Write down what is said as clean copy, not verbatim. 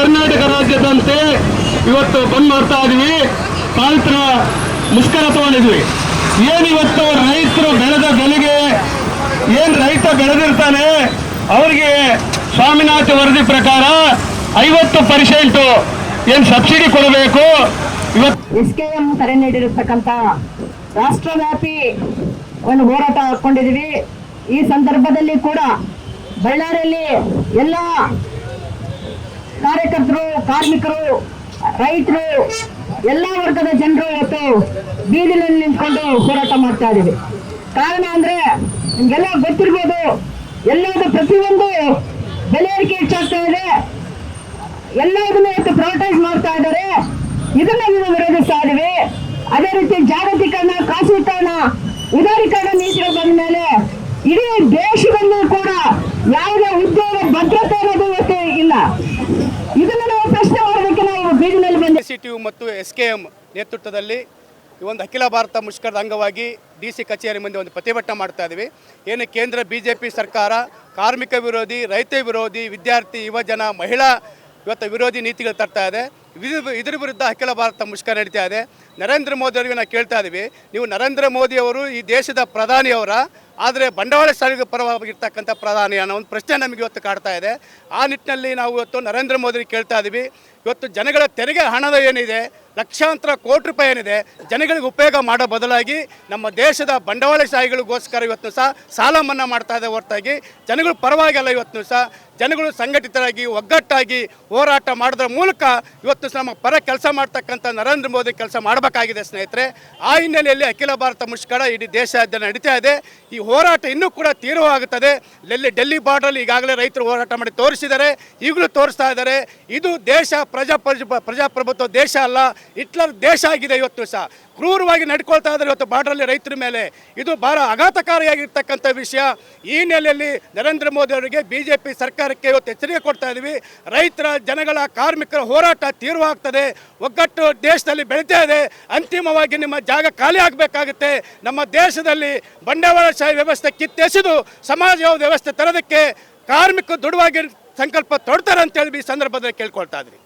ಕರ್ನಾಟಕ ರಾಜ್ಯದಂತೆ ಇವತ್ತು ಬಂದ್ ಮಾಡ್ತಾ ಇದೀವಿ. ಕಾಲ್ತರ ಮುಷ್ಕರ ತಗೊಂಡಿದ್ವಿ. ಇವತ್ತು ರೈತರು ಬೆಳೆದ ಬೆಲೆಗೆ ರೈತ ಬೆಳೆದಿರ್ತಾನೆ ಅವರಿಗೆ ಸ್ವಾಮಿನಾಥನ್ ವರದಿ ಪ್ರಕಾರ 50% ಸಬ್ಸಿಡಿ ಕೊಡಬೇಕು. ಇವತ್ತು SKM ಕರೆ ನೀಡಿರತಕ್ಕಂತ ರಾಷ್ಟ್ರವ್ಯಾಪಿ ಒಂದು ಹೋರಾಟ ಹಾಕೊಂಡಿದ್ದೀವಿ. ಈ ಸಂದರ್ಭದಲ್ಲಿ ಕೂಡ ಬಳ್ಳಾರಿಯಲ್ಲಿ ಎಲ್ಲ ಕಾರ್ಯಕರ್ತರು, ಕಾರ್ಮಿಕರು, ರೈತರು, ಎಲ್ಲ ವರ್ಗದ ಜನರು ಇವತ್ತು ಬೀದಿನಲ್ಲಿ ನಿಂತ್ಕೊಂಡು ಹೋರಾಟ ಮಾಡ್ತಾ ಇದ್ದೀವಿ. ಕಾರಣ ಅಂದ್ರೆ ನಿಮ್ಗೆಲ್ಲ ಗೊತ್ತಿರ್ಬೋದು, ಎಲ್ಲದ ಪ್ರತಿಯೊಂದು ಬೆಲೆ ಏರಿಕೆ ಹೆಚ್ಚಾಗ್ತಾ ಇದೆ. ಎಲ್ಲದನ್ನ ಇವತ್ತು ಪ್ರೊಟೆಸ್ಟ್ ಮಾಡ್ತಾ ಇದ್ದಾರೆ. ಇದನ್ನ ನಾವು ವಿರೋಧಿಸ್ತಾ ಇದೀವಿ. ಅದೇ ರೀತಿ ಜಾಗತೀಕರಣ, ಖಾಸಗೀಕರಣ, ಉದಾರೀಕರಣ ನೀತಿಗಳು ಬಂದ ಮೇಲೆ ಇಡೀ ದೇಶದಲ್ಲೂ ಕೂಡ ಯಾವುದೇ ಉದ್ಯೋಗ ಭದ್ರತೆ ಅನ್ನೋದು ಇವತ್ತು ಇಲ್ಲ. ಇದನ್ನು ನಾವು ಪ್ರಶ್ನೆ ಮಾಡೋದಕ್ಕೆ ನಾವು ಬೀದಿನಲ್ಲಿ ಬಂದ CTU ಮತ್ತು SKM ನೇತೃತ್ವದಲ್ಲಿ ಈ ಒಂದು ಅಖಿಲ ಭಾರತ ಮುಷ್ಕರದ ಅಂಗವಾಗಿ DC ಕಚೇರಿ ಮುಂದೆ ಒಂದು ಪ್ರತಿಭಟನೆ ಮಾಡ್ತಾ ಇದ್ದೀವಿ. ಏನು ಕೇಂದ್ರ BJP ಸರ್ಕಾರ ಕಾರ್ಮಿಕ ವಿರೋಧಿ, ರೈತ ವಿರೋಧಿ, ವಿದ್ಯಾರ್ಥಿ, ಯುವಜನ, ಮಹಿಳಾ ಇವತ್ತು ವಿರೋಧಿ ನೀತಿಗಳು ತರ್ತಾ ಇದೆ. ಇದರ ವಿರುದ್ಧ ಅಖಿಲ ಭಾರತ ಮುಷ್ಕರ ನಡೀತಾ ಇದೆ. ನರೇಂದ್ರ ಮೋದಿ ಅವರಿಗೆ ನಾವು ಕೇಳ್ತಾ ಇದ್ದೀವಿ, ನೀವು ನರೇಂದ್ರ ಮೋದಿ ಅವರು ಈ ದೇಶದ ಪ್ರಧಾನಿಯವರ, ಆದರೆ ಬಂಡವಾಳಶಾಹಿಗಳ ಪರವಾಗಿರ್ತಕ್ಕಂಥ ಪ್ರಧಾನಿ ಅನ್ನೋ ಒಂದು ಪ್ರಶ್ನೆ ನಮಗೆ ಇವತ್ತು ಕಾಡ್ತಾ ಇದೆ. ಆ ನಿಟ್ಟಿನಲ್ಲಿ ನಾವು ಇವತ್ತು ನರೇಂದ್ರ ಮೋದಿ ಕೇಳ್ತಾ ಇದ್ದೀವಿ, ಇವತ್ತು ಜನಗಳ ತೆರಿಗೆ ಹಣದ ಏನಿದೆ, ಲಕ್ಷಾಂತರ ಕೋಟಿ ರೂಪಾಯಿ ಏನಿದೆ, ಜನಗಳಿಗೆ ಉಪಯೋಗ ಮಾಡೋ ಬದಲಾಗಿ ನಮ್ಮ ದೇಶದ ಬಂಡವಾಳಶಾಹಿಗಳಿಗೋಸ್ಕರ ಇವತ್ತು ಸಹ ಸಾಲ ಮನ್ನಾ ಮಾಡ್ತಾ ಇದೆ ಹೊರತಾಗಿ ಜನಗಳ ಪರವಾಗಿಲ್ಲ. ಇವತ್ತು ಸಹ ಜನಗಳು ಸಂಘಟಿತರಾಗಿ ಒಗ್ಗಟ್ಟಾಗಿ ಹೋರಾಟ ಮಾಡೋದ್ರ ಮೂಲಕ ಇವತ್ತು ಸಹ ನಮ್ಮ ಪರ ಕೆಲಸ ಮಾಡ್ತಕ್ಕಂಥ ನರೇಂದ್ರ ಮೋದಿ ಕೆಲಸ ಮಾಡಬೇಕಾಗಿದೆ ಸ್ನೇಹಿತರೆ. ಆ ಹಿನ್ನೆಲೆಯಲ್ಲಿ ಅಖಿಲ ಭಾರತ ಮುಷ್ಕರ ಇಡೀ ದೇಶಾದ್ಯಂತ ನಡೀತಾ ಇದೆ. ಈ ಹೋರಾಟ ಇನ್ನೂ ಕೂಡ ತೀವ್ರವಾಗುತ್ತದೆ. ಡೆಲ್ಲಿ ಬಾರ್ಡರಲ್ಲಿ ಈಗಾಗಲೇ ರೈತರು ಹೋರಾಟ ಮಾಡಿ ತೋರಿಸಿದ್ದಾರೆ, ಈಗಲೂ ತೋರಿಸ್ತಾ ಇದ್ದಾರೆ. ಇದು ದೇಶ ಪ್ರಜಾಪ್ರಭುತ್ವ ದೇಶ ಅಲ್ಲ, ಹಿಟ್ಲರ್ ದೇಶ ಆಗಿದೆ. ಇವತ್ತು ಸಹ ಕ್ರೂರವಾಗಿ ನಡ್ಕೊಳ್ತಾ ಇದ್ದಾರೆ ಇವತ್ತು ಬಾರ್ಡರಲ್ಲಿ ರೈತರ ಮೇಲೆ. ಇದು ಬಹಳ ಆಘಾತಕಾರಿಯಾಗಿರ್ತಕ್ಕಂಥ ವಿಷಯ. ಈ ಹಿನ್ನೆಲೆಯಲ್ಲಿ ನರೇಂದ್ರ ಮೋದಿ ಅವರಿಗೆ BJP ಸರ್ಕಾರಕ್ಕೆ ಇವತ್ತು ಎಚ್ಚರಿಕೆ ಕೊಡ್ತಾ ಇದ್ದೀವಿ. ರೈತರ, ಜನಗಳ, ಕಾರ್ಮಿಕರ ಹೋರಾಟ ತೀವ್ರವಾಗ್ತದೆ. ಒಗ್ಗಟ್ಟು ದೇಶದಲ್ಲಿ ಬೆಳೀತಾ ಇದೆ. ಅಂತಿಮವಾಗಿ ನಿಮ್ಮ ಜಾಗ ಖಾಲಿ ಆಗಬೇಕಾಗುತ್ತೆ. ನಮ್ಮ ದೇಶದಲ್ಲಿ ಬಂಡವಾಳಶಾಹಿ ವ್ಯವಸ್ಥೆ ಕಿತ್ತೆಸೆದು ಸಮಾಜವಾದ ವ್ಯವಸ್ಥೆ ತರೋದಕ್ಕೆ ಕಾರ್ಮಿಕರು ದೃಢವಾಗಿ ಸಂಕಲ್ಪ ತೊಡ್ತಾರೆ ಅಂತೇಳಿ ಈ ಸಂದರ್ಭದಲ್ಲಿ ಕೇಳ್ಕೊಳ್ತಾ ಇದ್ರಿ.